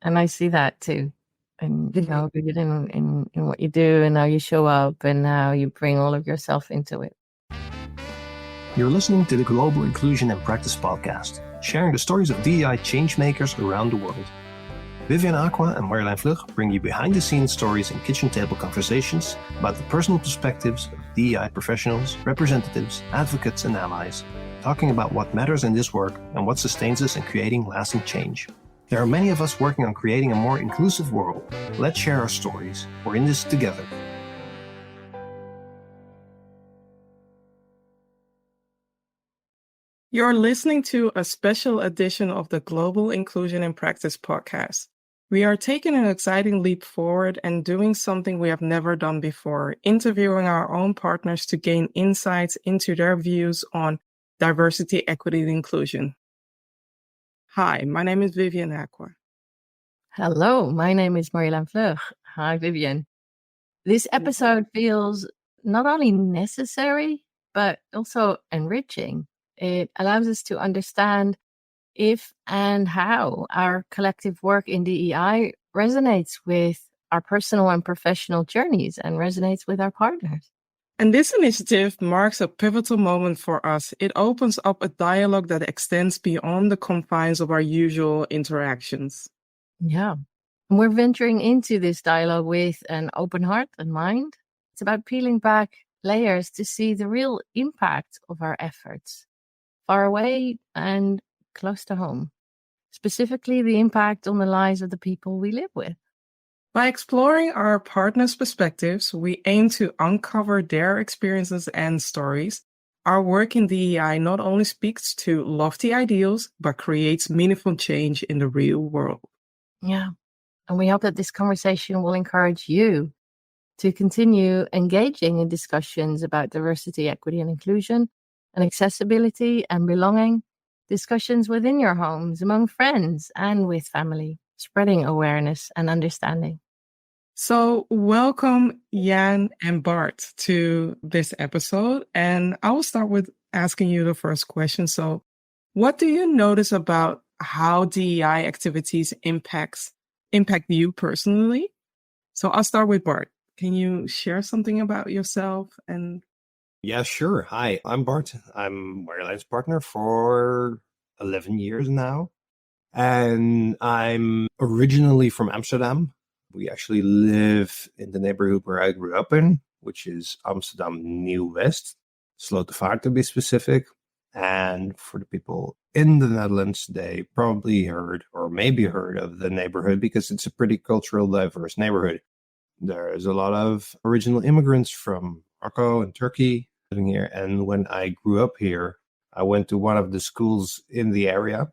And I see that too. And, in what you do and how you show up and how you bring all of yourself into it. You're listening to the Global Inclusion and Practice podcast, sharing the stories of DEI changemakers around the world. Vivian Aqua and Marjolein Vlug bring you behind-the-scenes stories and kitchen table conversations about the personal perspectives of DEI professionals, representatives, advocates, and allies, talking about what matters in this work and what sustains us in creating lasting change. There are many of us working on creating a more inclusive world. Let's share our stories. We're in this together. You're listening to a special edition of the Global Inclusion and Practice podcast. We are taking an exciting leap forward and doing something we have never done before, interviewing our own partners to gain insights into their views on diversity, equity, and inclusion. Hi, my name is Vivian Aqua. Hello, my name is Marjolein Vlug. Hi, Vivian. This episode feels not only necessary, but also enriching. It allows us to understand if and how our collective work in DEI resonates with our personal and professional journeys and resonates with our partners. And this initiative marks a pivotal moment for us. It opens up a dialogue that extends beyond the confines of our usual interactions. Yeah. And we're venturing into this dialogue with an open heart and mind. It's about peeling back layers to see the real impact of our efforts, far away and close to home, specifically the impact on the lives of the people we live with. By exploring our partners' perspectives, we aim to uncover their experiences and stories. Our work in DEI not only speaks to lofty ideals, but creates meaningful change in the real world. Yeah. And we hope that this conversation will encourage you to continue engaging in discussions about diversity, equity, and inclusion, and accessibility and belonging, discussions within your homes, among friends, and with family, spreading awareness and understanding. So welcome, Jan and Bart, to this episode. And I will start with asking you the first question. So what do you notice about how DEI activities impact you personally? So I'll start with Bart. Can you share something about yourself? Yeah, sure. Hi, I'm Bart. I'm Marjolein's partner for 11 years now. And I'm originally from Amsterdam. We actually live in the neighborhood where I grew up in, which is Amsterdam Nieuw-West, Slotervaart to be specific. And for the people in the Netherlands, they probably heard or maybe heard of the neighborhood because it's a pretty cultural diverse neighborhood. There's a lot of original immigrants from Morocco and Turkey living here. And when I grew up here, I went to one of the schools in the area.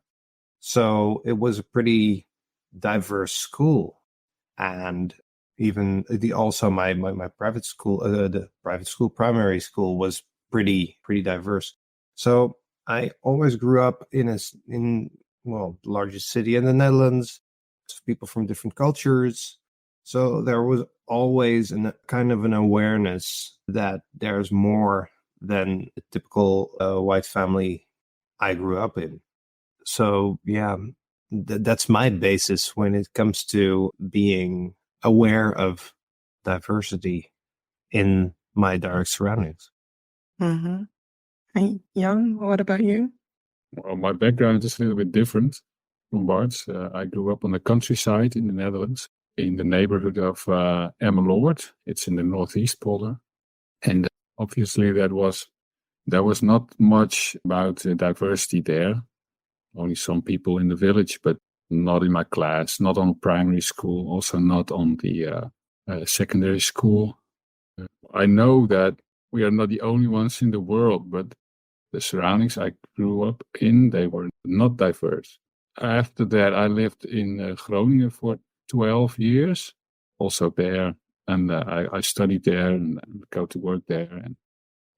So it was a pretty diverse school. And even also my private school, the private school, primary school was pretty diverse. So I always grew up in the largest city in the Netherlands, people from different cultures. So there was always a kind of an awareness that there's more than a typical white family I grew up in. So yeah, that's my basis when it comes to being aware of diversity in my direct surroundings. Mm-hmm. Hey, Jan, what about you? Well, my background is a little bit different from Bart's. I grew up on the countryside in the Netherlands, in the neighborhood of Emmeloord. It's in the northeast polder. And obviously there was not much about diversity there. Only some people in the village, but not in my class, not on primary school, also not on the secondary school. I know that we are not the only ones in the world, but the surroundings I grew up in, they were not diverse. After that, I lived in Groningen for 12 years, also there. And I studied there and go to work there. And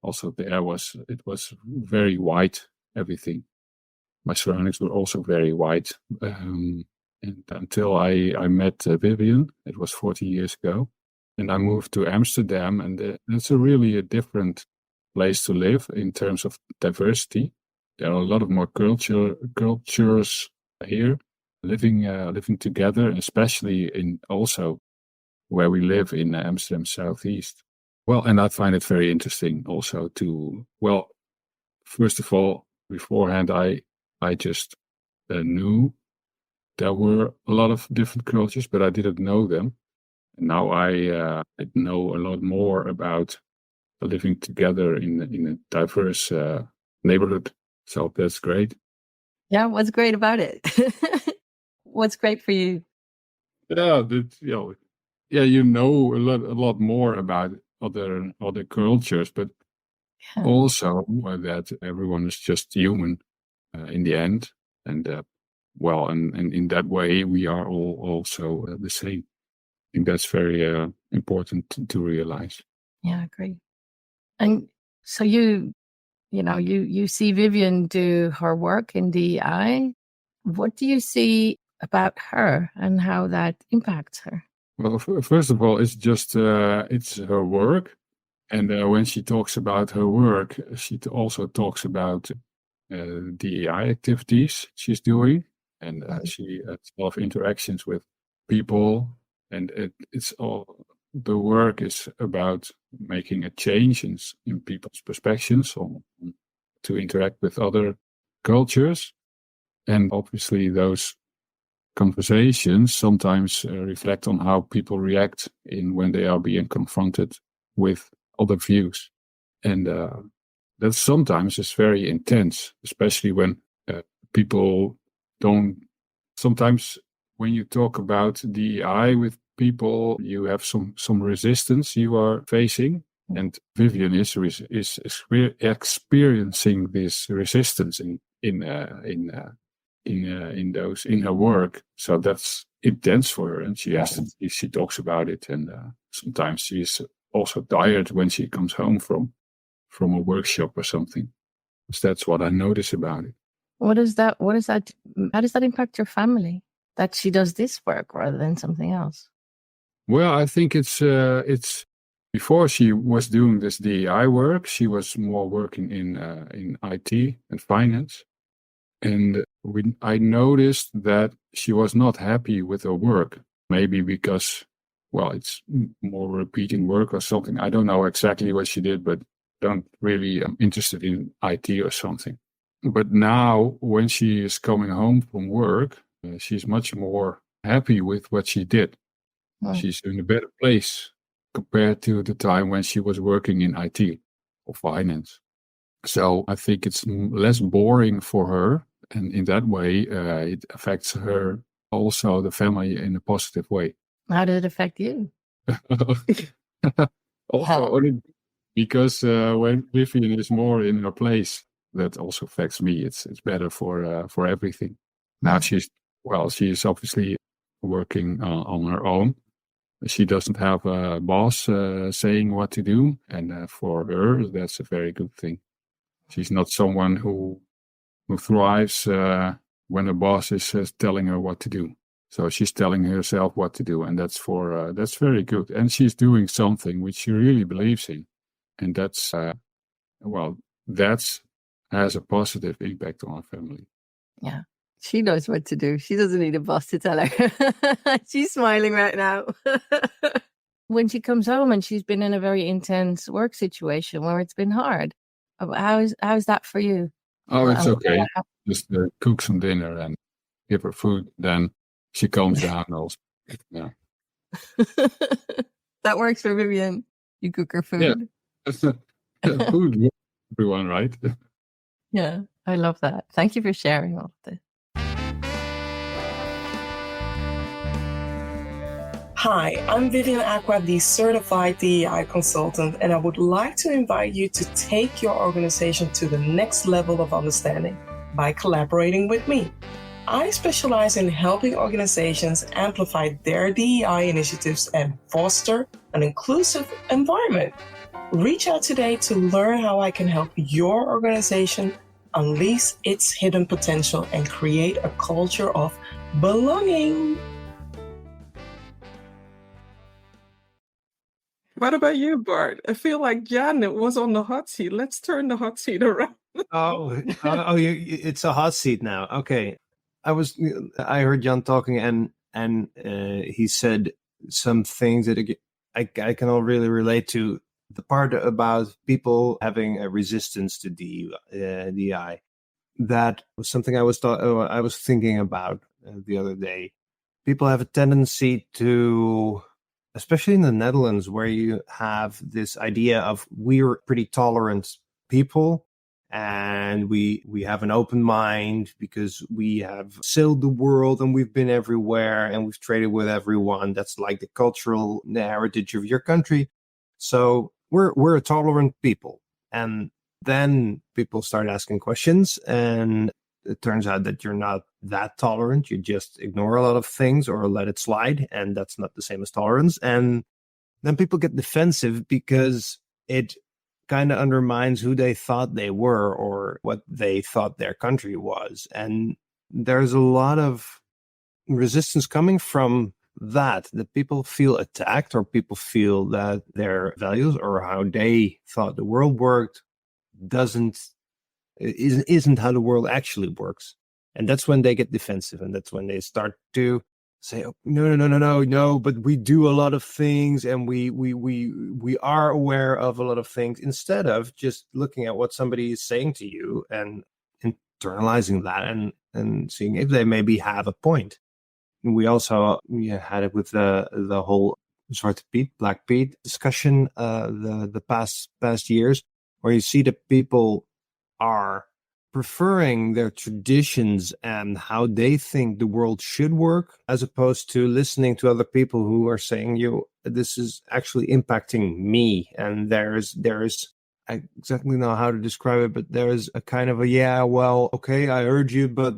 also there it was very white, everything. My surroundings were also very white. And until I met Vivian, it was 40 years ago. And I moved to Amsterdam, and it's really a different place to live in terms of diversity. There are a lot of more cultures here. living together, especially in also where we live in Amsterdam Southeast. Well, and I find it very interesting also first of all, beforehand, I just knew there were a lot of different cultures, but I didn't know them. And now I know a lot more about living together in a diverse neighborhood. So that's great. Yeah, what's great about it? What's great for you? Yeah, you know a lot more about other cultures, but Yeah. also that everyone is just human in the end, and and in that way we are all also the same. I think that's very important to realize. Yeah, I agree. And so you see Vivian do her work in DEI. What do you see about her and how that impacts her? Well, first of all, it's just it's her work, and when she talks about her work, she also talks about DEI activities she's doing, and she has a lot of interactions with people, and it's all the work is about making a change in people's perspectives on to interact with other cultures, and obviously those conversations sometimes reflect on how people react in when they are being confronted with other views, and that sometimes is very intense, especially when people don't. Sometimes when you talk about DEI with people, you have some resistance you are facing, and Vivian is experiencing this resistance in her work. So that's intense for her, and she talks about it, and sometimes she's also tired when she comes home from a workshop or something. So that's what I notice about it. How does that impact your family that she does this work rather than something else? Well, I think it's before she was doing this DEI work, she was more working in IT and finance, and I noticed that she was not happy with her work. Maybe because, well, it's more repeating work or something. I don't know exactly what she did, but don't really am interested in IT or something. But now, when she is coming home from work, she's much more happy with what she did. She's in a better place compared to the time when she was working in IT or finance. So I think it's less boring for her, and in that way, it affects her also the family in a positive way. How did it affect you? Also, only because when Vivian is more in her place, that also affects me. It's better for everything. Now she is obviously working on her own. She doesn't have a boss saying what to do, and for her, that's a very good thing. She's not someone who thrives when a boss is telling her what to do. So she's telling herself what to do, and that's very good. And she's doing something which she really believes in, and that has a positive impact on our family. Yeah, she knows what to do. She doesn't need a boss to tell her. She's smiling right now. When she comes home and she's been in a very intense work situation where it's been hard, how's that for you? Oh, it's okay. Just cook some dinner and give her food. Then she calms down also. Yeah. That works for Vivian. You cook her food. Yeah. Food, everyone, right? Yeah, I love that. Thank you for sharing all of this. Hi, I'm Vivian Aqua, the certified DEI consultant, and I would like to invite you to take your organization to the next level of understanding by collaborating with me. I specialize in helping organizations amplify their DEI initiatives and foster an inclusive environment. Reach out today to learn how I can help your organization unleash its hidden potential and create a culture of belonging. What about you, Bart? I feel like Jan was on the hot seat. Let's turn the hot seat around. It's a hot seat now. Okay. I heard Jan talking, and he said some things that I can all really relate to. The part about people having a resistance to DI. That was something I was thinking about the other day. People have a tendency to, especially in the Netherlands, where you have this idea of we're pretty tolerant people, and we have an open mind because we have sailed the world and we've been everywhere and we've traded with everyone. That's like the cultural heritage of your country. So we're a tolerant people. And then people start asking questions, and it turns out that you're not that tolerant. You just ignore a lot of things or let it slide, and that's not the same as tolerance. And then people get defensive because it kind of undermines who they thought they were or what they thought their country was. And there's a lot of resistance coming from that people feel attacked, or people feel that their values or how they thought the world worked isn't how the world actually works. And that's when they get defensive, and that's when they start to say, oh, no, but we do a lot of things, and we are aware of a lot of things, instead of just looking at what somebody is saying to you and internalizing that and seeing if they maybe have a point. And we also had it with the whole Zwarte Piet, Black Piet discussion the past years, where you see that people are preferring their traditions and how they think the world should work, as opposed to listening to other people who are saying, this is actually impacting me. And there's I exactly know how to describe it, but there's a kind of okay, I heard you, but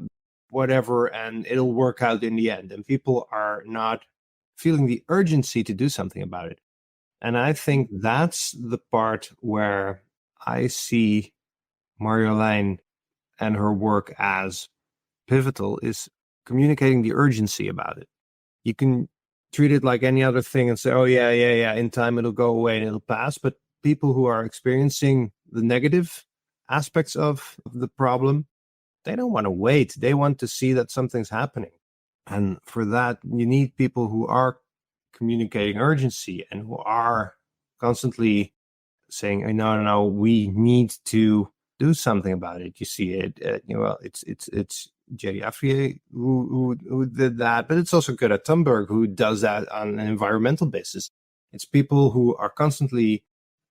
whatever, and it'll work out in the end. And people are not feeling the urgency to do something about it. And I think that's the part where I see Marjolein and her work as pivotal, is communicating the urgency about it. You can treat it like any other thing and say, oh, yeah, in time it'll go away and it'll pass. But people who are experiencing the negative aspects of the problem, they don't want to wait. They want to see that something's happening. And for that, you need people who are communicating urgency and who are constantly saying, no, we need to do something about it. You see it, it's Jerry Afrier who did that, but it's also Greta Thunberg who does that on an environmental basis. It's people who are constantly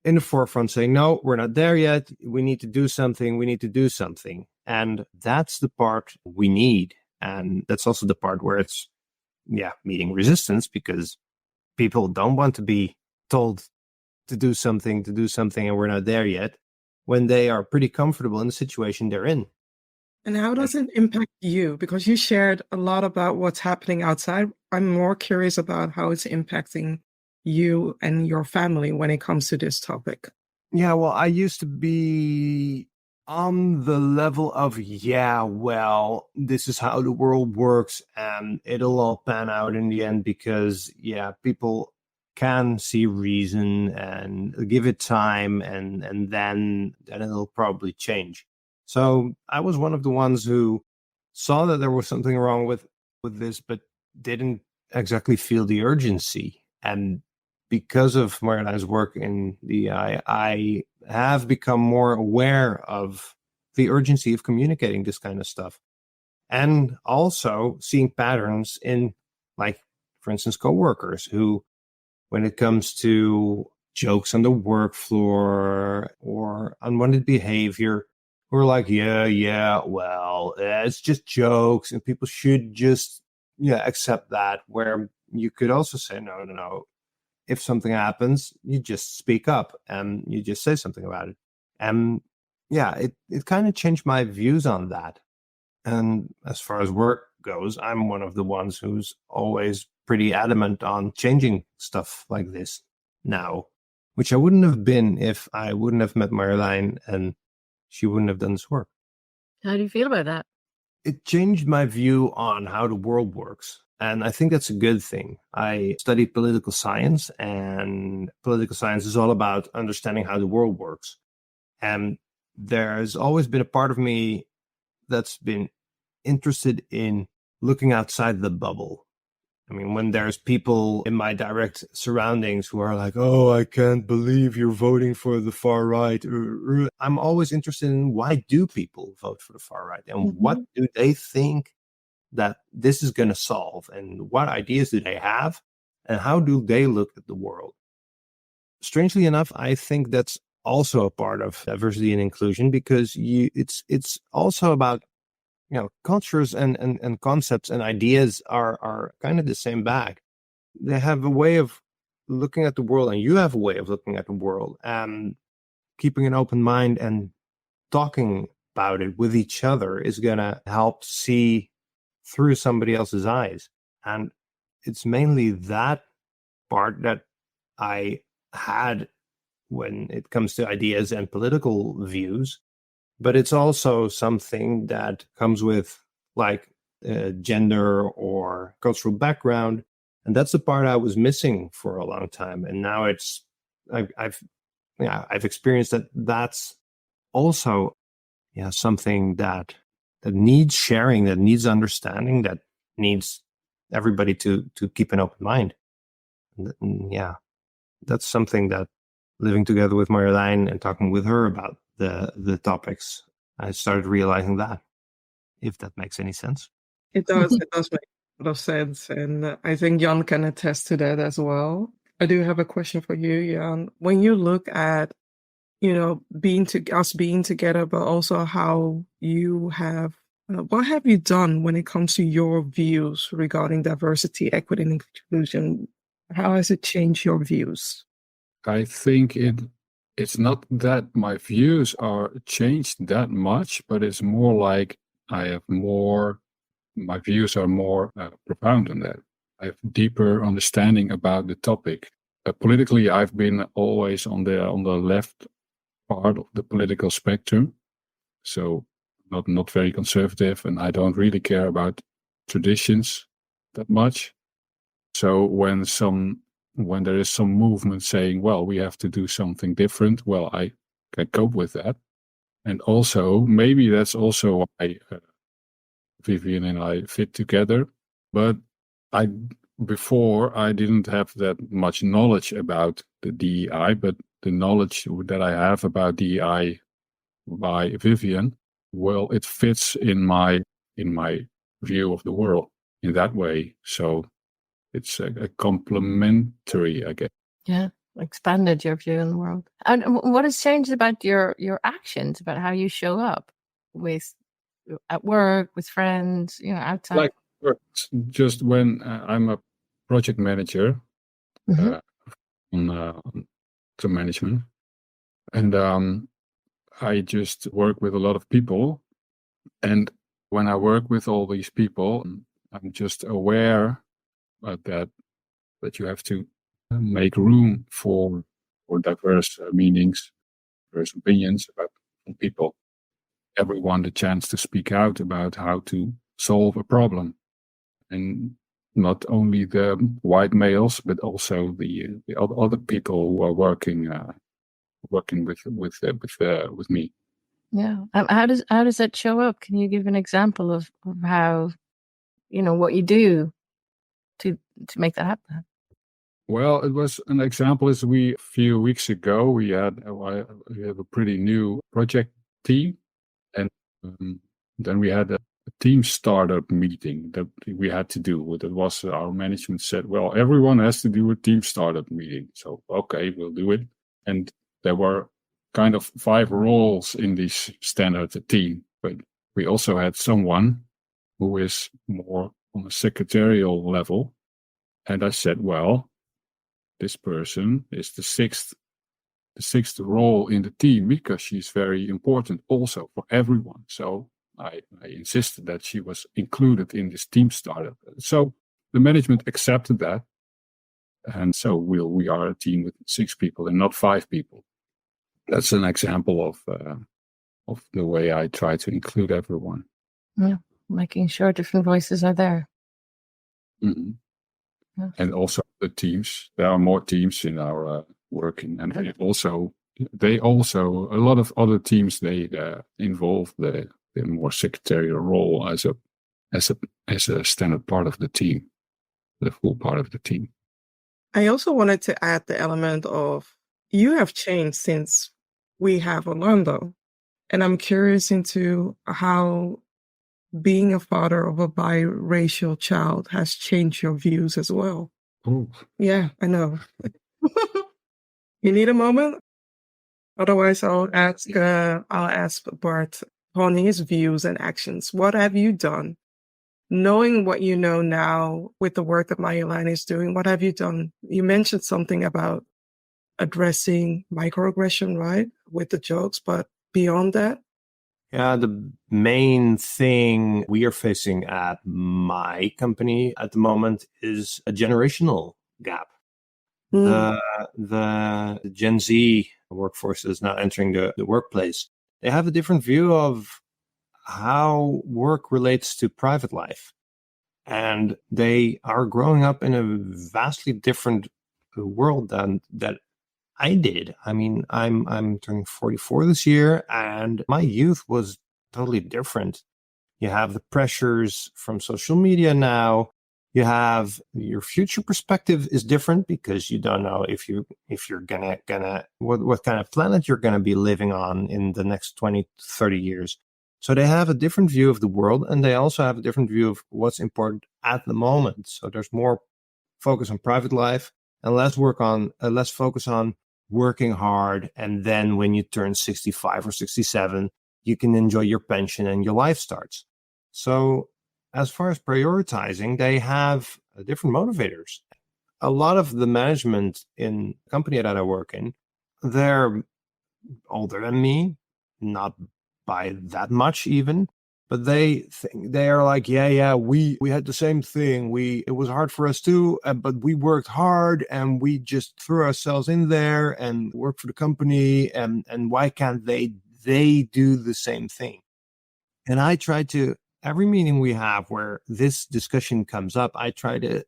in the forefront saying, no, we're not there yet. We need to do something. And that's the part we need. And that's also the part where it's, meeting resistance, because people don't want to be told to do something, and we're not there yet, when they are pretty comfortable in the situation they're in. And how does it impact you? Because you shared a lot about what's happening outside. I'm more curious about how it's impacting you and your family when it comes to this topic. Yeah, well, I used to be on the level of, this is how the world works and it'll all pan out in the end, because, people can see reason and give it time, and then it'll probably change. So I was one of the ones who saw that there was something wrong with this, but didn't exactly feel the urgency. And because of Marjolein's work in DI, I have become more aware of the urgency of communicating this kind of stuff. And also seeing patterns in, like, for instance, coworkers who, when it comes to jokes on the work floor or unwanted behavior, we're like, it's just jokes and people should just accept that. Where you could also say, no. If something happens, you just speak up and you just say something about it. And it kind of changed my views on that. And as far as work goes, I'm one of the ones who's always pretty adamant on changing stuff like this now, which I wouldn't have been if I wouldn't have met Marjolein and she wouldn't have done this work. How do you feel about that? It changed my view on how the world works. And I think that's a good thing. I studied political science, and political science is all about understanding how the world works. And there's always been a part of me that's been interested in looking outside the bubble. I mean, when there's people in my direct surroundings who are like, oh, I can't believe you're voting for the far right. I'm always interested in why do people vote for the far right and what do they think that this is going to solve and what ideas do they have and how do they look at the world? Strangely enough, I think that's also a part of diversity and inclusion because it's also about cultures and concepts and ideas are kind of the same bag. They have a way of looking at the world, and you have a way of looking at the world, and keeping an open mind and talking about it with each other is going to help see through somebody else's eyes. And it's mainly that part that I had when it comes to ideas and political views. But it's also something that comes with like gender or cultural background. And that's the part I was missing for a long time. And now I've experienced that that's also something that needs sharing, that needs understanding, that needs everybody to keep an open mind. And that's something that living together with Marjolein and talking with her about the topics, I started realizing that, if that makes any sense. It does. It does make a lot of sense. And I think Jan can attest to that as well. I do have a question for you, Jan. When you look at, being together, but also how you have, what have you done when it comes to your views regarding diversity, equity, and inclusion? How has it changed your views? I think it's not that my views are changed that much, but it's more like my views are more profound than that. I have deeper understanding about the topic. Politically, I've been always on the left part of the political spectrum, so not very conservative, and I don't really care about traditions that much. So when there is some movement saying, well, we have to do something different, well, I can cope with that. And also, maybe that's also why Vivian and I fit together. But before I didn't have that much knowledge about the DEI, but the knowledge that I have about DEI by Vivian, well, it fits in my view of the world in that way. So it's a complementary, I guess. Yeah, expanded your view in the world. And what has changed about your actions, about how you show up at work, with friends, outside? Like just when I'm a project manager on some management, and I just work with a lot of people. And when I work with all these people, I'm just aware that you have to make room for diverse meanings, diverse opinions about people. Everyone the chance to speak out about how to solve a problem, and not only the white males, but also the other people who are working with me. Yeah. How does that show up? Can you give an example of how, what you do to make that happen? Well, it was an example is a few weeks ago, we have a pretty new project team, and then we had a team startup meeting that we had to do. It was our management said, well, everyone has to do a team startup meeting. So, okay, we'll do it. And there were kind of 5 roles in this standard team, but we also had someone who is more on a secretarial level. And I said, well, this person is the sixth role in the team because she's very important also for everyone. So I insisted that she was included in this team startup. So the management accepted that. And so we are a team with 6 people and not 5 people. That's an example of the way I try to include everyone. Yeah, making sure different voices are there. Mm-hmm. Yeah. And also the teams. There are more teams in our working, and they also a lot of other teams they involve the more secretarial role as a as a standard part of the team, the full part of the team. I also wanted to add the element of you have changed since we have Orlando. And I'm curious into how being a father of a biracial child has changed your views as well. Oh, Yeah, I know. You need a moment? Otherwise, I'll ask Bart on his views and actions. What have you done? Knowing what you know now with the work that Marjolein is doing, what have you done? You mentioned something about addressing microaggression, right? With the jokes, but beyond that? Yeah, the main thing we are facing at my company at the moment is a generational gap. The Gen Z workforce is now entering the workplace. They have a different view of how work relates to private life. And they are growing up in a vastly different world than that I did. I mean, I'm turning 44 this year, and my youth was totally different. You have the pressures from social media now. You have your future perspective is different because you don't know if you're gonna what kind of planet you're gonna be living on in the next 20, 30 years. So they have a different view of the world, and they also have a different view of what's important at the moment. So there's more focus on private life and less focus on working hard. And then when you turn 65 or 67, you can enjoy your pension and your life starts. So as far as prioritizing, they have different motivators. A lot of the management in the company that I work in, they're older than me, not by that much even, but they are like, yeah, we had the same thing. It was hard for us too, but we worked hard and we just threw ourselves in there and worked for the company. And why can't they do the same thing? And I try to, every meeting we have where this discussion comes up, I try to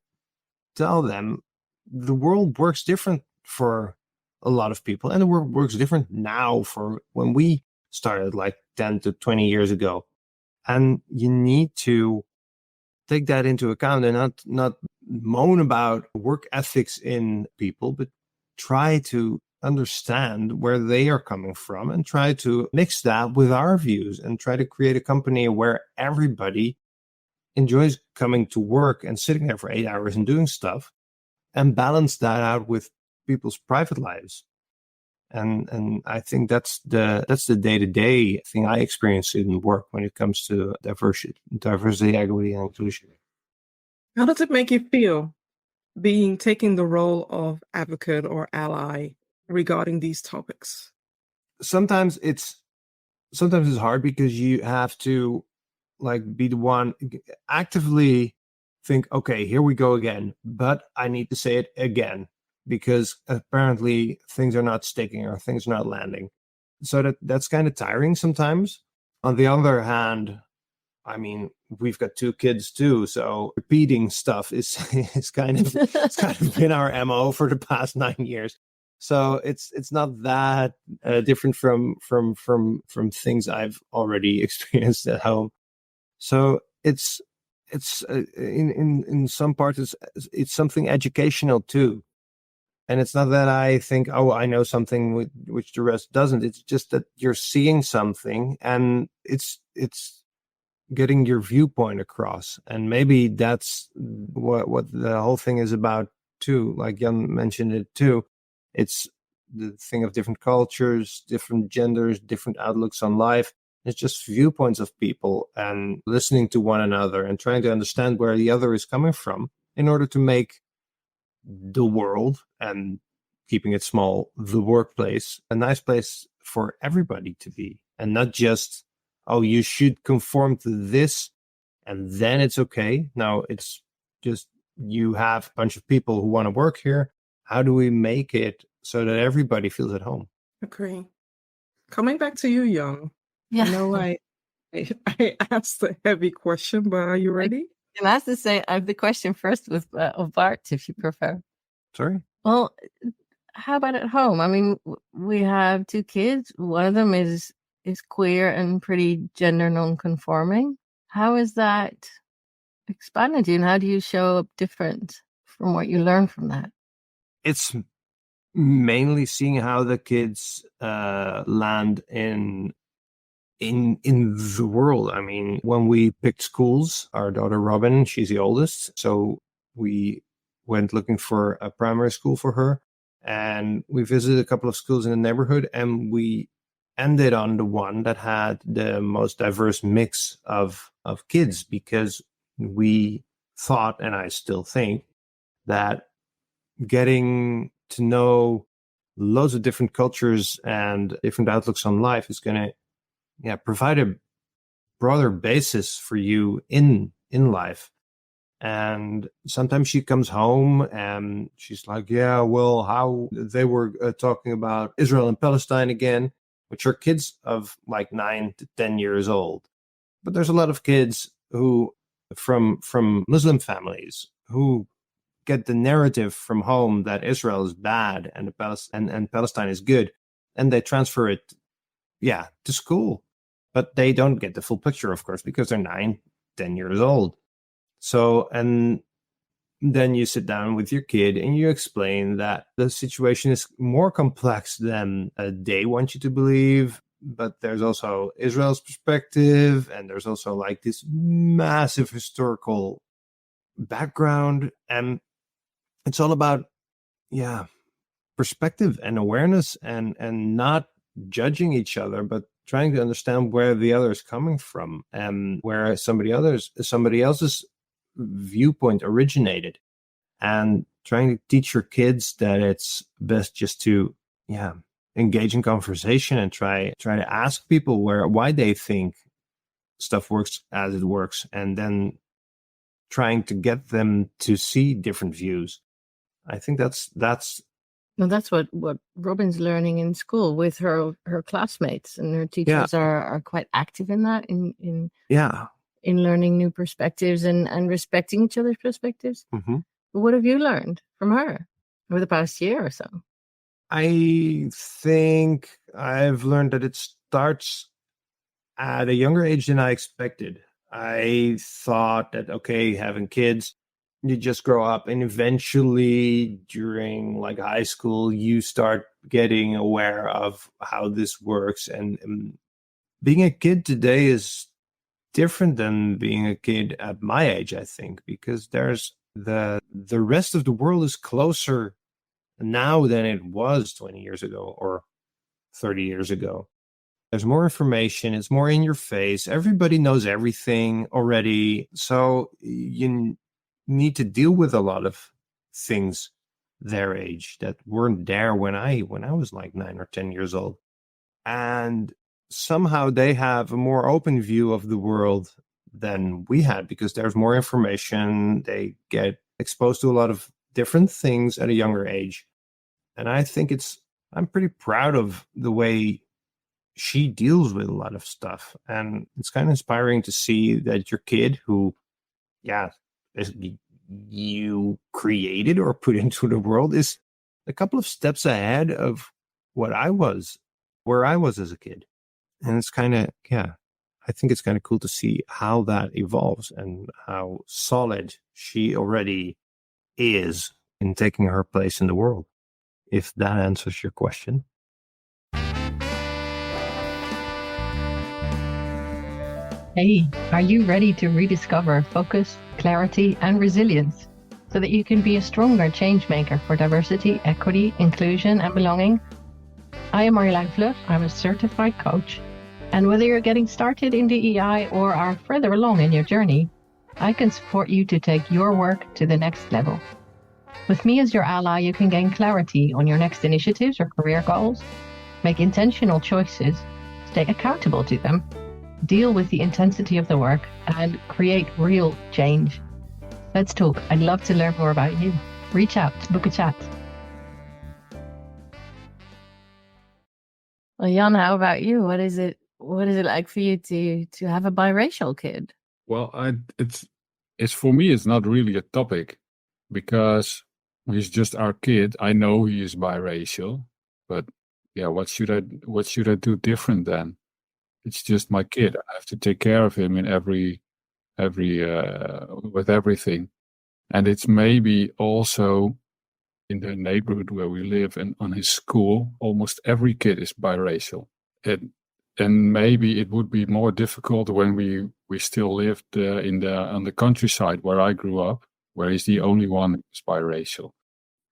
tell them the world works different for a lot of people, and the world works different now for when we started like 10 to 20 years ago. And you need to take that into account and not moan about work ethics in people, but try to understand where they are coming from and try to mix that with our views and try to create a company where everybody enjoys coming to work and sitting there for 8 hours and doing stuff, and balance that out with people's private lives. And I think that's the day-to-day thing I experience in work when it comes to diversity, equity, and inclusion. How does it make you feel taking the role of advocate or ally regarding these topics? Sometimes it's hard because you have to like be the one actively think, okay, here we go again, but I need to say it again because apparently things are not sticking or things are not landing. So that's kind of tiring sometimes. On the other hand, I mean, we've got 2 kids too, so repeating stuff is kind of been our MO for the past 9 years. So it's not that different from things I've already experienced at home. So it's in some parts it's something educational too. And it's not that I think, oh, I know something which the rest doesn't. It's just that you're seeing something and it's getting your viewpoint across. And maybe that's what the whole thing is about too. Like Jan mentioned it too. It's the thing of different cultures, different genders, different outlooks on life. It's just viewpoints of people and listening to one another and trying to understand where the other is coming from in order to make the world, and keeping it small, the workplace, a nice place for everybody to be, and not just, oh, you should conform to this and then it's okay. No, it's just you have a bunch of people who want to work here. How do we make it so that everybody feels at home? Agree. Coming back to you, Jan. Yeah. I know I asked a heavy question, but are you ready? And I have to say, I have the question first with of Bart, if you prefer. Sorry? Well, how about at home? I mean, we have 2 kids. One of them is queer and pretty gender non-conforming. How is that expand on it, and how do you show up different from what you learn from that? It's mainly seeing how the kids land in the world. I mean, when we picked schools, our daughter Robin, she's the oldest, so we went looking for a primary school for her, and we visited a couple of schools in the neighborhood, and we ended on the one that had the most diverse mix of kids, because we thought, and I still think, that getting to know loads of different cultures and different outlooks on life is going to provide a broader basis for you in life. And sometimes she comes home and she's like, yeah, well, how they were talking about Israel and Palestine again, which are kids of like 9 to 10 years old. But there's a lot of kids who from Muslim families who get the narrative from home that Israel is bad and and Palestine is good, and they transfer it to school. But they don't get the full picture, of course, because they're 9, 10 years old. So, and then you sit down with your kid and you explain that the situation is more complex than they want you to believe. But there's also Israel's perspective, and there's also like this massive historical background. And it's all about, perspective and awareness, and not judging each other, but trying to understand where the other is coming from and where somebody else's viewpoint originated, and trying to teach your kids that it's best just to engage in conversation and try to ask people why they think stuff works as it works, and then trying to get them to see different views. I think that's Well, that's what Robin's learning in school with her classmates, and her teachers are quite active in that, in learning new perspectives and respecting each other's perspectives. Mm-hmm. But what have you learned from her over the past year or so? I think I've learned that it starts at a younger age than I expected. I thought that, okay, having kids, you just grow up, and eventually during like high school, you start getting aware of how this works. And being a kid today is different than being a kid at my age, I think, because there's the rest of the world is closer now than it was 20 years ago or 30 years ago. There's more information. It's more in your face. Everybody knows everything already. So you need to deal with a lot of things their age that weren't there when I was like 9 or 10 years old. And somehow they have a more open view of the world than we had, because there's more information. They get exposed to a lot of different things at a younger age. And I think I'm pretty proud of the way she deals with a lot of stuff. And it's kind of inspiring to see that your kid, who, you created or put into the world, is a couple of steps ahead of where I was as a kid. And it's kind of, I think it's kind of cool to see how that evolves and how solid she already is in taking her place in the world, if that answers your question. Hey, are you ready to rediscover focus, clarity, and resilience so that you can be a stronger change maker for diversity, equity, inclusion, and belonging? I am Marjolein Vlug. I'm a certified coach. And whether you're getting started in DEI or are further along in your journey, I can support you to take your work to the next level. With me as your ally, you can gain clarity on your next initiatives or career goals, make intentional choices, stay accountable to them, deal with the intensity of the work, and create real change. Let's talk. I'd love to learn more about you. Reach out, book a chat. Well, Jan, how about you? What is it like for you to have a biracial kid? Well, it's for me, it's not really a topic, because he's just our kid. I know he is biracial, but what should I do different then? It's just my kid. I have to take care of him in every with everything. And it's maybe also in the neighborhood where we live and on his school, almost every kid is biracial. And maybe it would be more difficult when we still lived on the countryside where I grew up, where he's the only one who's biracial.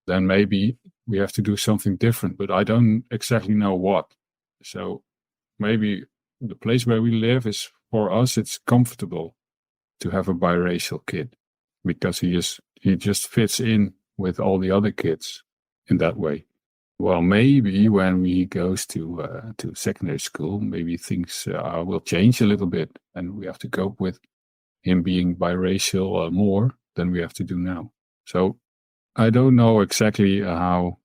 Then maybe we have to do something different, but I don't exactly know what. So maybe the place where we live is, for us, it's comfortable to have a biracial kid because he just fits in with all the other kids in that way. Well, maybe when he goes to secondary school, maybe things will change a little bit, and we have to cope with him being biracial more than we have to do now. So I don't know exactly how.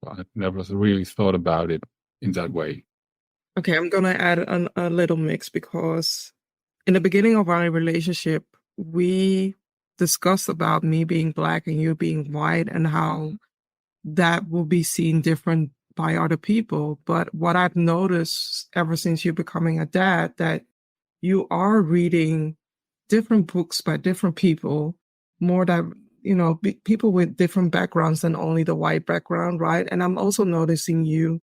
I never really thought about it in that way. Okay, I'm gonna add a little mix because in the beginning of our relationship, we discussed about me being Black and you being white and how that will be seen different by other people. But what I've noticed ever since you becoming a dad, that you are reading different books by different people, more that, people with different backgrounds than only the white background, right? And I'm also noticing you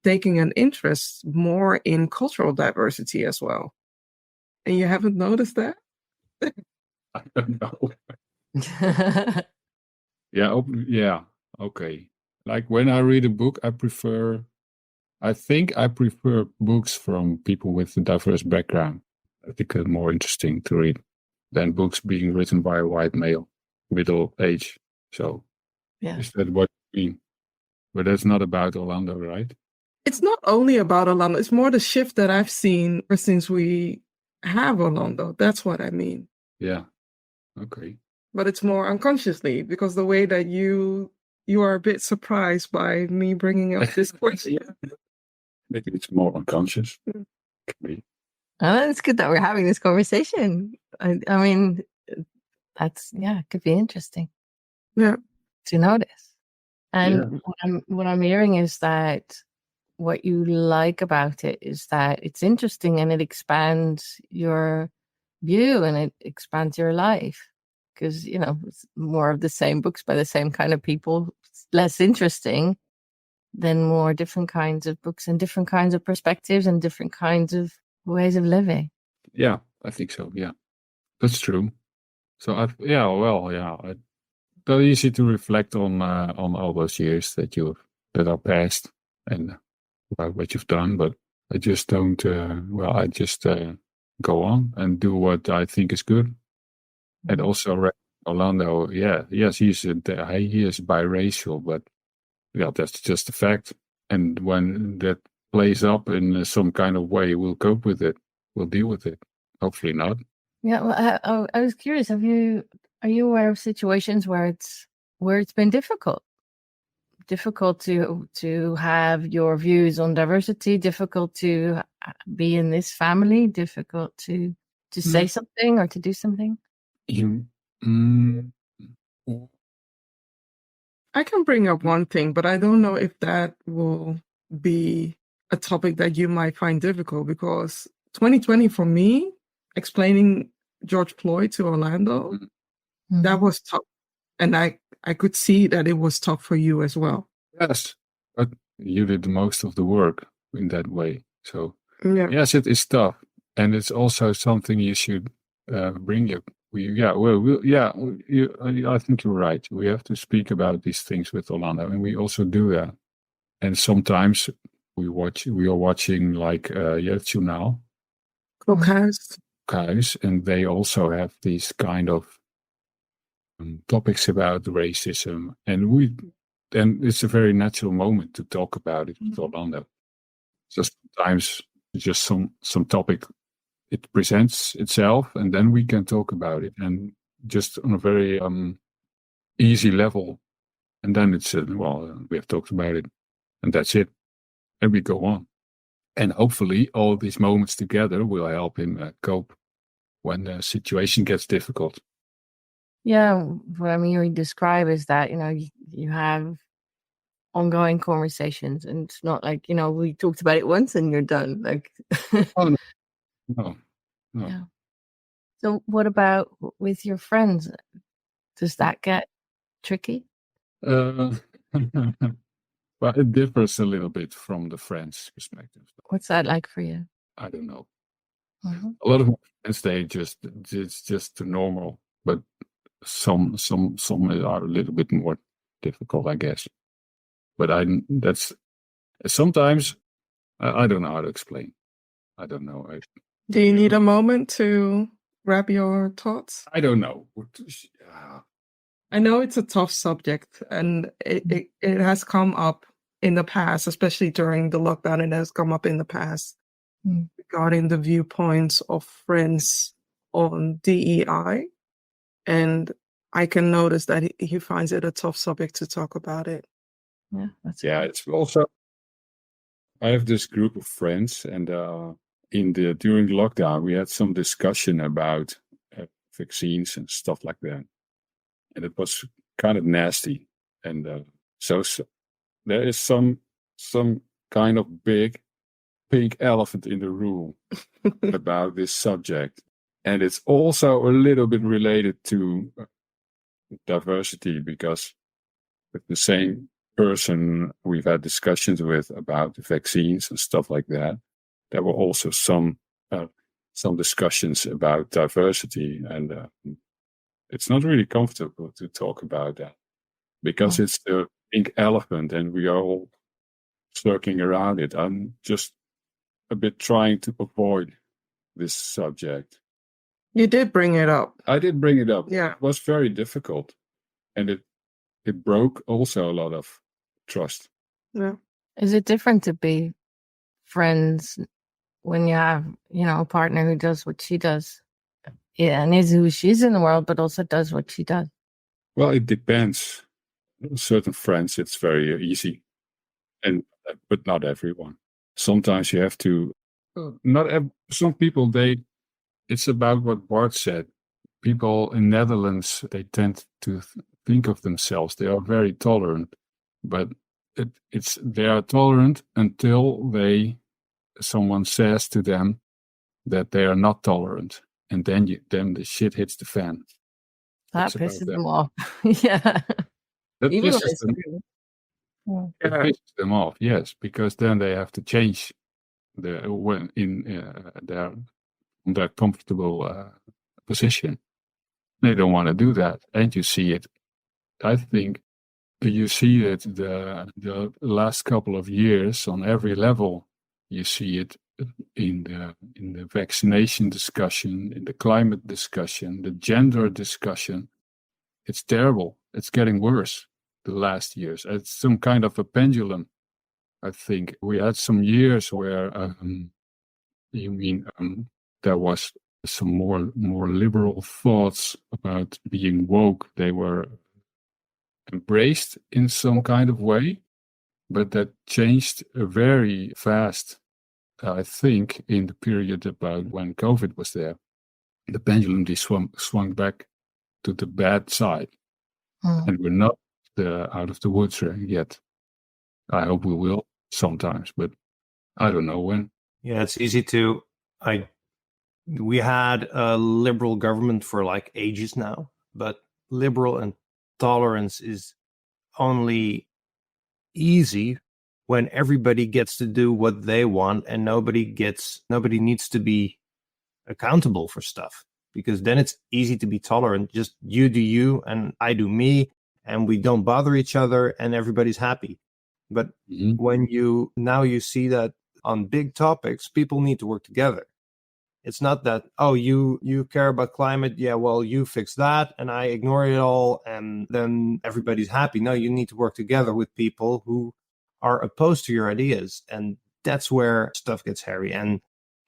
taking an interest more in cultural diversity as well. And you haven't noticed that? I don't know. Yeah, okay. Like when I read a book, I think I prefer books from people with a diverse background. I think they're more interesting to read than books being written by a white male, middle age. So Yeah. is that what you mean? But that's not about Orlando, right? It's not only about Orlando. It's more the shift that I've seen since we have Orlando. That's what I mean. Yeah. Okay. But it's more unconsciously because the way that you are a bit surprised by me bringing up this question. Maybe it's more unconscious. Mm. Could be. Oh, it's good that we're having this conversation. I mean, it could be interesting. Yeah. To notice. And what I'm hearing is that what you like about it is that it's interesting and it expands your view and it expands your life because, it's more of the same books by the same kind of people. It's less interesting than more different kinds of books and different kinds of perspectives and different kinds of ways of living. Yeah, I think so. Yeah, that's true. So it's easy to reflect on all those years that are past and about what you've done, but I just don't. I just go on and do what I think is good. And also, Orlando, yes, he is biracial, but that's just a fact. And when that plays up in some kind of way, we'll cope with it. We'll deal with it. Hopefully not. Yeah, well, I was curious. Are you aware of situations where it's been difficult to have your views on diversity, difficult to be in this family, difficult to say something or to do something? I can bring up one thing, but I don't know if that will be a topic that you might find difficult because 2020 for me, explaining George Floyd to Orlando, that was tough. And I could see that it was tough for you as well. Yes, but you did most of the work in that way. So Yeah. yes, it is tough. And it's also something you should bring up. I think you're right. We have to speak about these things with Orlando, and we also do that. And sometimes we are watching like Journaal, guys, and they also have these kind of topics about racism, and it's a very natural moment to talk about it with Orlando. So sometimes just some topic, it presents itself, and then we can talk about it, and just on a very easy level. And then it's we have talked about it, and that's it, and we go on. And hopefully, all these moments together will help him cope when the situation gets difficult. Yeah, what I'm hearing describe is that you have ongoing conversations, and it's not like we talked about it once and you're done. Like, Oh no. Yeah. So what about with your friends? Does that get tricky? Uh, well, it differs a little bit from the French perspective. What's that like for you? I don't know. Mhm. A lot of my friends, it's just normal, but some are a little bit more difficult, I guess. But that's sometimes I don't know how to explain. I don't know. Do you need a moment to wrap your thoughts? I don't know. I know it's a tough subject, and it has come up in the past, especially during the lockdown. It has come up in the past regarding the viewpoints of friends on DEI. And I can notice that he finds it a tough subject to talk about it. Yeah, It's also, I have this group of friends, and during lockdown we had some discussion about vaccines and stuff like that, and it was kind of nasty. And so there is some kind of big pink elephant in the room about this subject, and it's also a little bit related to diversity, because with the same person we've had discussions with about the vaccines and stuff like that, there were also some discussions about diversity, and it's not really comfortable to talk about that because it's the pink elephant and we are all circling around it. I'm just a bit trying to avoid this subject. You did bring it up. I did bring it up. Yeah. It was very difficult, and it broke also a lot of trust. Yeah. Is it different to be friends when you have, a partner who does what she does? Yeah, and is who she is in the world, but also does what she does. Well, it depends. Certain friends, it's very easy, but not everyone. Sometimes you have to. Some people, it's about what Bart said. People in Netherlands, they tend to think of themselves. They are very tolerant, but they are tolerant until someone says to them that they are not tolerant, and then the shit hits the fan. That pisses them off. Yeah. That Even pisses them. It pisses them off, yes, because then they have to change their comfortable position. They don't want to do that, and you see it. I think you see it the last couple of years on every level. You see it in the vaccination discussion, in the climate discussion, the gender discussion. It's terrible. It's getting worse the last years. It's some kind of a pendulum. I think we had some years where there was some more liberal thoughts about being woke. They were embraced in some kind of way, but that changed very fast. I think in the period about when COVID was there, the pendulum swung back to the bad side, and we're not out of the woods yet. I hope we will sometimes, but I don't know when. Yeah, it's easy to. We had a liberal government for like ages now, but liberal and tolerance is only easy when everybody gets to do what they want and nobody needs to be accountable for stuff, because then it's easy to be tolerant. Just you do you and I do me, and we don't bother each other and everybody's happy. But when you see that on big topics, people need to work together. It's not that, oh, you care about climate, yeah, well, you fix that and I ignore it all and then everybody's happy. No, you need to work together with people who are opposed to your ideas, and that's where stuff gets hairy. And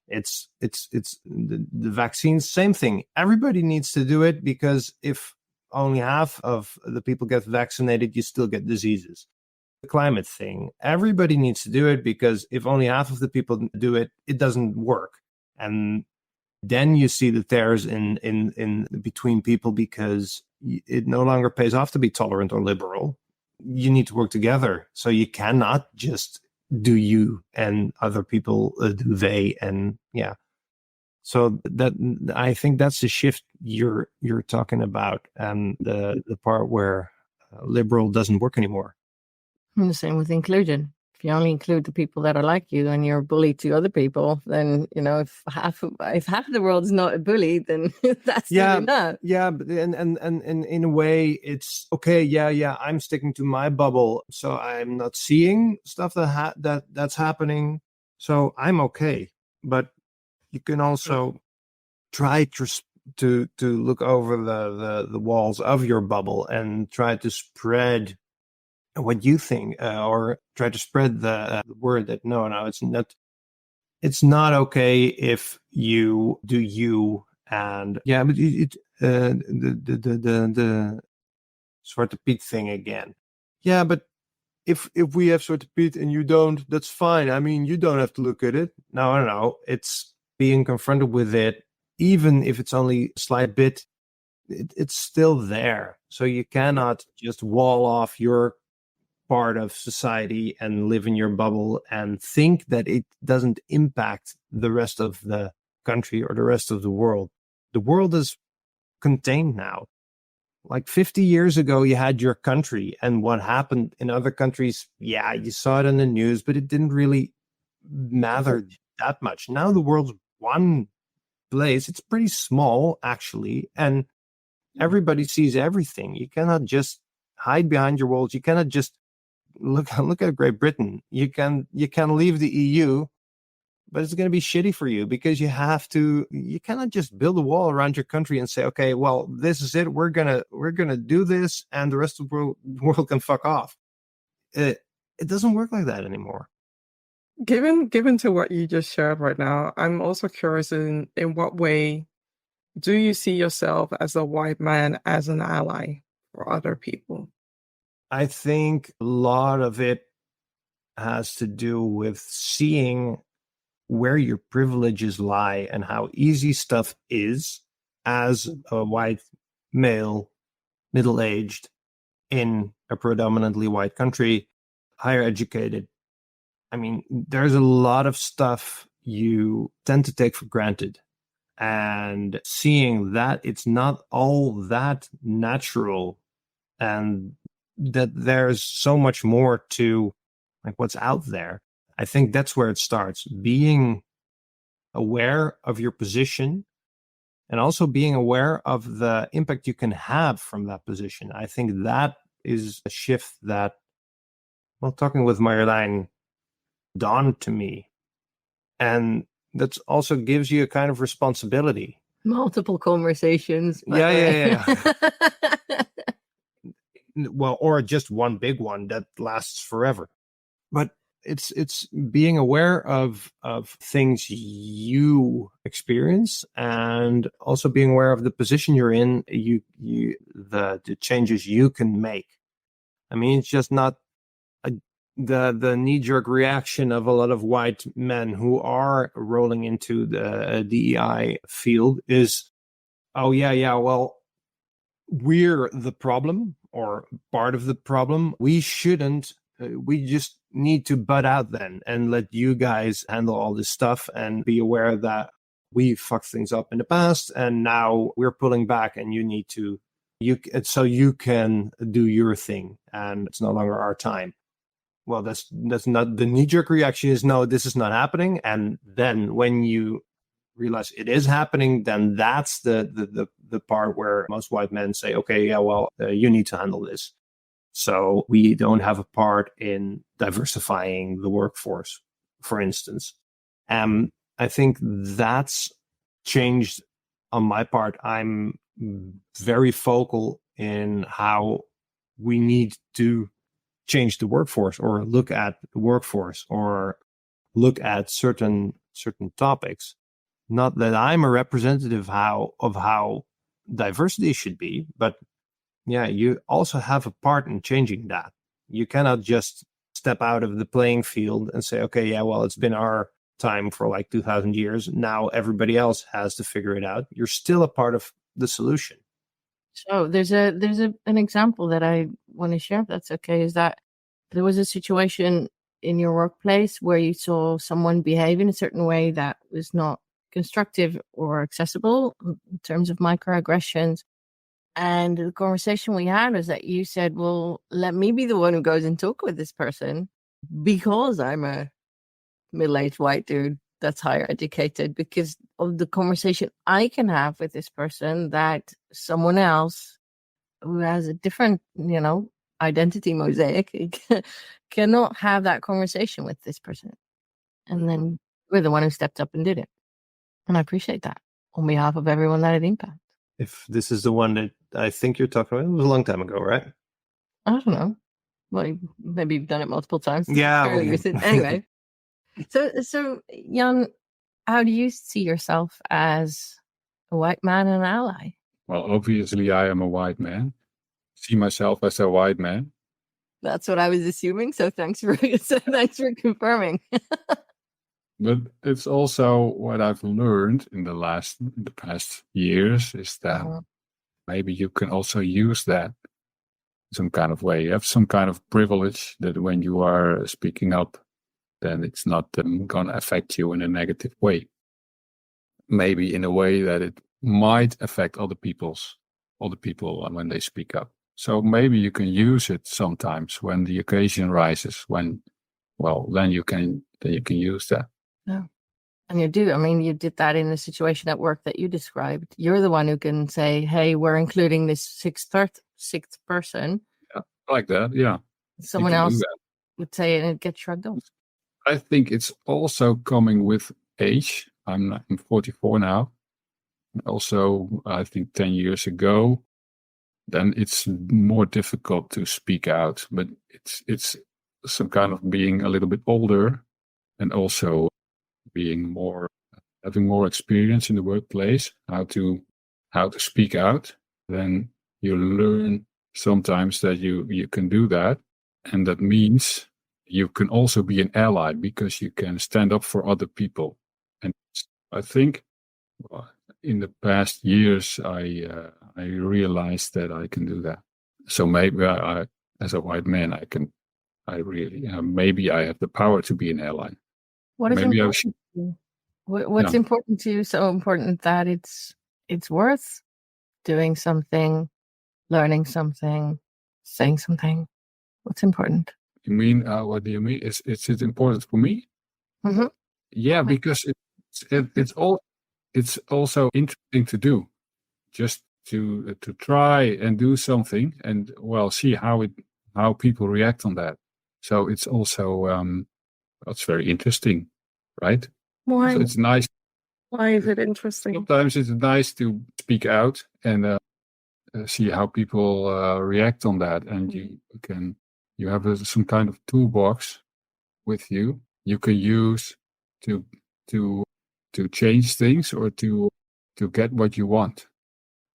it's the vaccines, same thing. Everybody needs to do it, because if only half of the people get vaccinated, you still get diseases. The climate thing, everybody needs to do it, because if only half of the people do it, it doesn't work. And then you see the tears in between people, because it no longer pays off to be tolerant or liberal. You need to work together. So you cannot just do you and other people do they. And yeah, So that, I think that's the shift you're talking about, and the part where liberal doesn't work anymore. And the same with inclusion. If you only include the people that are like you and you're a bully to other people, then, if half the world's not a bully, then that's not enough. Yeah, but and in a way, it's okay. Yeah, I'm sticking to my bubble, so I'm not seeing stuff that's happening. So I'm okay. But you can also try to look over the walls of your bubble and try to spread what you think, or try to spread the word that no, it's not okay if you do you. And yeah, but the Zwarte Piet thing again. Yeah, but if we have Zwarte Piet and you don't, that's fine. I mean, you don't have to look at it. No. It's being confronted with it, even if it's only a slight bit. It's still there. So you cannot just wall off your part of society and live in your bubble and think that it doesn't impact the rest of the country or the rest of the world. The world is contained now. Like 50 years ago, you had your country, and what happened in other countries, yeah, you saw it in the news, but it didn't really matter that much. Now the world's one place. It's pretty small, actually, and everybody sees everything. You cannot just hide behind your walls. You cannot just look at Great Britain. You can leave the EU, but it's going to be shitty for you, because you cannot just build a wall around your country and say, okay, well, this is it. We're gonna do this, and the rest of the world can fuck off. It doesn't work like that anymore. Given to what you just shared right now, I'm also curious in what way do you see yourself as a white man as an ally for other people? I think a lot of it has to do with seeing where your privileges lie and how easy stuff is as a white male, middle-aged, in a predominantly white country, higher educated. I mean, there's a lot of stuff you tend to take for granted. And seeing that it's not all that natural, and that there's so much more to like what's out there. I think that's where it starts. Being aware of your position, and also being aware of the impact you can have from that position. I think that is a shift that, well, talking with Marjolein, dawned to me. And that also gives you a kind of responsibility. Multiple conversations. Yeah. Well, or just one big one that lasts forever. But it's being aware of things you experience, and also being aware of the position you're in, the changes you can make. I mean, it's just not the knee-jerk reaction of a lot of white men who are rolling into the DEI field is, oh yeah, well, we're the problem, or part of the problem. We shouldn't. We just need to butt out then and let you guys handle all this stuff, and be aware that we fucked things up in the past, and now we're pulling back, and you need to, so you can do your thing, and it's no longer our time. Well, that's not the knee-jerk reaction. Is no, this is not happening, and then when you realize it is happening, then that's the part where most white men say, okay, yeah, well, you need to handle this. So we don't have a part in diversifying the workforce, for instance. I think that's changed on my part. I'm very vocal in how we need to change the workforce, or look at the workforce, or look at certain topics. Not that I'm a representative of how diversity should be, but yeah, you also have a part in changing that. You cannot just step out of the playing field and say, okay, yeah, well, it's been our time for like 2,000 years. Now everybody else has to figure it out. You're still a part of the solution. So there's an example that I want to share, if that's okay, is that there was a situation in your workplace where you saw someone behave in a certain way that was not constructive or accessible in terms of microaggressions. And the conversation we had was that you said, well, let me be the one who goes and talk with this person because I'm a middle-aged white dude that's higher educated, because of the conversation I can have with this person that someone else who has a different, identity mosaic cannot have that conversation with this person. And then we're the one who stepped up and did it. And I appreciate that on behalf of everyone that it impacts. If this is the one that I think you're talking about, it was a long time ago, right? I don't know. Well, maybe you've done it multiple times. Yeah. Anyway. So Jan, how do you see yourself as a white man and an ally? Well, obviously, I am a white man. See myself as a white man. That's what I was assuming. So thanks for confirming. But it's also what I've learned in the past years is that maybe you can also use that in some kind of way. You have some kind of privilege that when you are speaking up, then it's not going to affect you in a negative way. Maybe in a way that it might affect other people when they speak up. So maybe you can use it sometimes when the occasion rises. Then you can use that. Yeah. And you do. I mean, you did that in the situation at work that you described. You're the one who can say, "Hey, we're including this sixth person." Yeah, like that. Yeah. Someone else would say it and it gets shrugged off. I think it's also coming with age. I'm 44 now. Also, I think 10 years ago, then it's more difficult to speak out. But it's some kind of being a little bit older and also having more experience in the workplace, how to speak out. Then you learn sometimes that you can do that. And that means you can also be an ally because you can stand up for other people. And I think in the past years, I realized that I can do that. So maybe I as a white man, maybe I have the power to be an ally. What is maybe important to you? What's important to you? So important that it's worth doing something, learning something, saying something. What's important? You mean, what do you mean? Is it important for me? Mm-hmm. Yeah, because it's also interesting to do, just to try and do something and see how people react on that. So it's also it's very interesting, right? Why? So it's nice. Why is it interesting? Sometimes it's nice to speak out and see how people react on that, and you have some kind of toolbox with you. You can use to change things or to get what you want.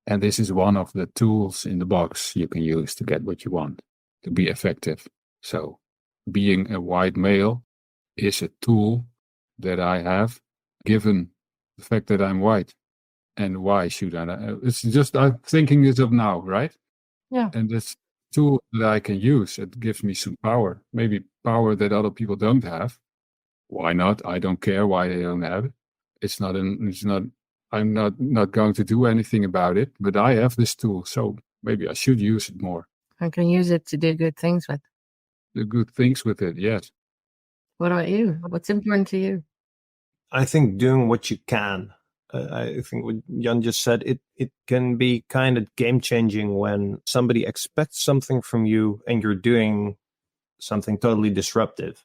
And this is one of the tools in the box you can use to get what you want, to be effective. So being a white male is a tool that I have, given the fact that I'm white. And why should I? It's just I'm thinking this of now, right? Yeah. And this tool that I can use, it gives me some power, maybe power that other people don't have. Why not? I don't care why they don't have it. I'm not going to do anything about it, but I have this tool, so maybe I should use it more. I can use it to do good things with. Do good things with it, yes. What about you? What's important to you? I think doing what you can. I think what Jan just said, it can be kind of game changing when somebody expects something from you and you're doing something totally disruptive,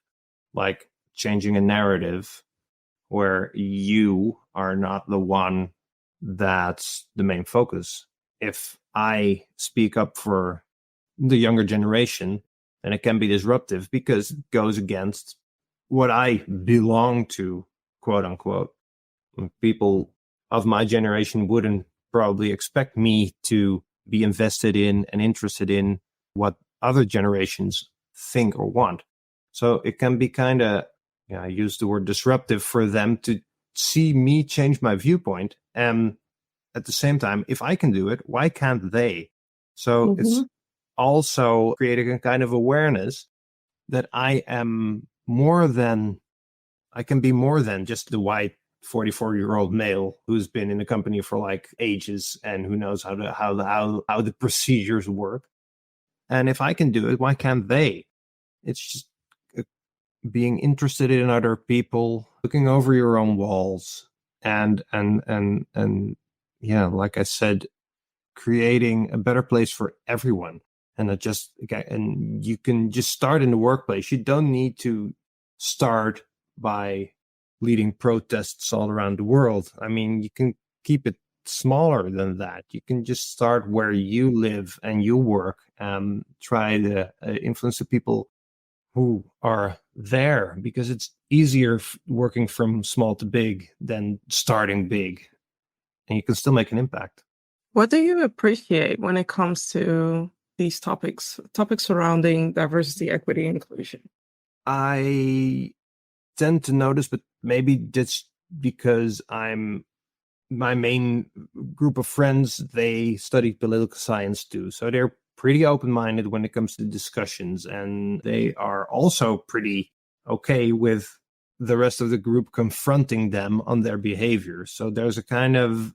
like changing a narrative where you are not the one that's the main focus. If I speak up for the younger generation, then it can be disruptive because it goes against what I belong to, quote unquote. People of my generation wouldn't probably expect me to be invested in and interested in what other generations think or want. So it can be kind of, I use the word disruptive for them to see me change my viewpoint. And at the same time, if I can do it, why can't they? So it's also creating a kind of awareness that I can be more than just the white 44-year-old male who's been in the company for like ages and who knows how the procedures work. And if I can do it, why can't they? It's just being interested in other people, looking over your own walls, and yeah, like I said, creating a better place for everyone. And you can just start in the workplace. You don't need to start by leading protests all around the world. I mean, you can keep it smaller than that. You can just start where you live and you work, and try to influence the people who are there, because it's easier working from small to big than starting big, and you can still make an impact. What do you appreciate when it comes to these topics surrounding diversity, equity, inclusion? I tend to notice, but maybe that's because my main group of friends, they study political science too. So they're pretty open-minded when it comes to discussions, and they are also pretty okay with the rest of the group confronting them on their behavior. So there's a kind of,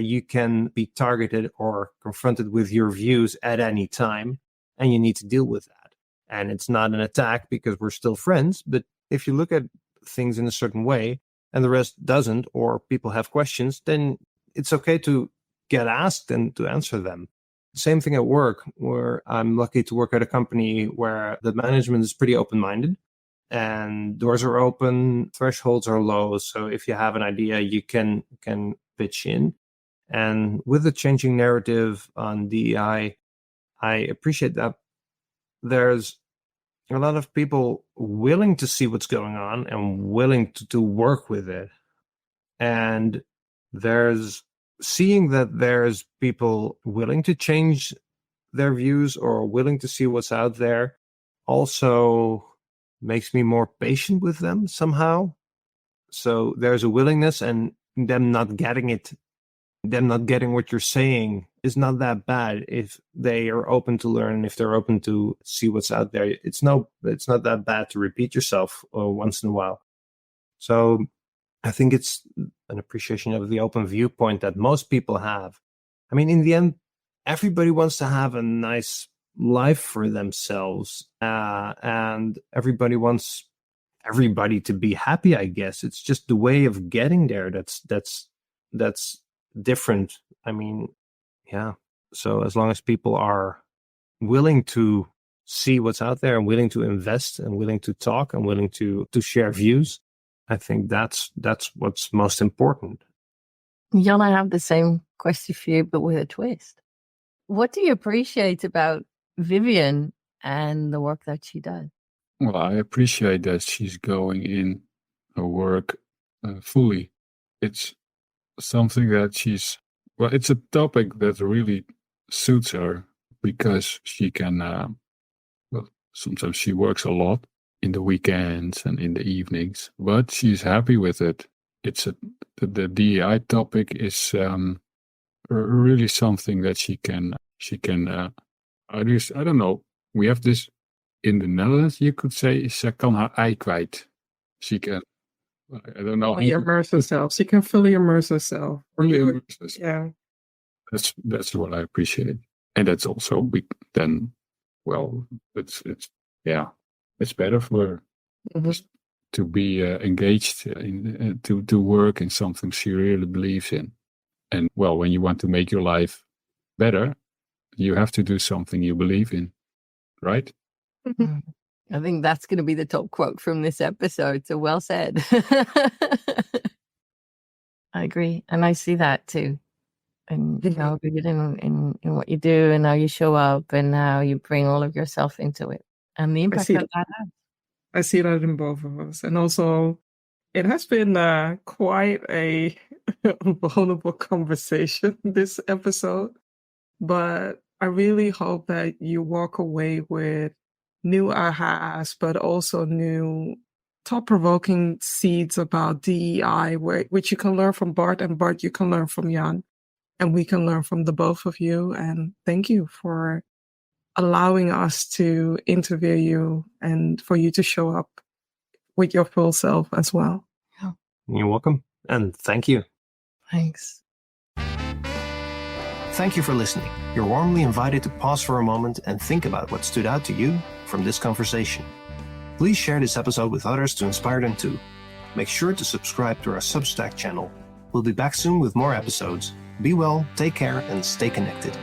you can be targeted or confronted with your views at any time, and you need to deal with that. And it's not an attack because we're still friends, but if you look at things in a certain way and the rest doesn't, or people have questions, then it's okay to get asked and to answer them. Same thing at work, where I'm lucky to work at a company where the management is pretty open-minded and doors are open, thresholds are low. So if you have an idea, you can pitch in. And with the changing narrative on DEI, I appreciate that there's a lot of people willing to see what's going on and willing to work with it. And there's seeing that there's people willing to change their views or willing to see what's out there also makes me more patient with them somehow. So there's a willingness, and them not getting what you're saying is not that bad if they are open to learn, if they're open to see what's out there. It's not that bad to repeat yourself once in a while. So I think it's an appreciation of the open viewpoint that most people have. I mean, in the end, everybody wants to have a nice life for themselves, and everybody wants everybody to be happy, I guess. It's just the way of getting there that's different. I mean, yeah. So as long as people are willing to see what's out there and willing to invest and willing to talk and willing to share views, I think that's what's most important. Jan, I have the same question for you, but with a twist. What do you appreciate about Vivian and the work that she does? Well, I appreciate that she's going in her work fully. It's something that it's a topic that really suits her, because she can, sometimes she works a lot in the weekends and in the evenings, but she's happy with it. The DEI topic is really something that she can I don't know. We have this in the Netherlands, you could say, ze kan haar ei kwijt. She can, I don't know. Fully immerse herself. She can fully immerse herself. Fully immerse herself. Yeah. That's what I appreciate. And that's also it's better for her just to be engaged to work in something she really believes in. And well, when you want to make your life better, you have to do something you believe in, right? I think that's going to be the top quote from this episode. So well said. I agree. And I see that too. And how good in what you do and how you show up and how you bring all of yourself into it. And the impact that has. I see that in both of us. And also, it has been quite a vulnerable conversation, this episode. But I really hope that you walk away with new ahas, but also new thought-provoking seeds about DEI, which you can learn from Bart, and Bart, you can learn from Jan, and we can learn from the both of you. And thank you for allowing us to interview you and for you to show up with your full self as well. You're welcome. And thank you. Thanks. Thank you for listening. You're warmly invited to pause for a moment and think about what stood out to you from this conversation. Please share this episode with others to inspire them too. Make sure to subscribe to our Substack channel. We'll be back soon with more episodes. Be well, take care, and stay connected.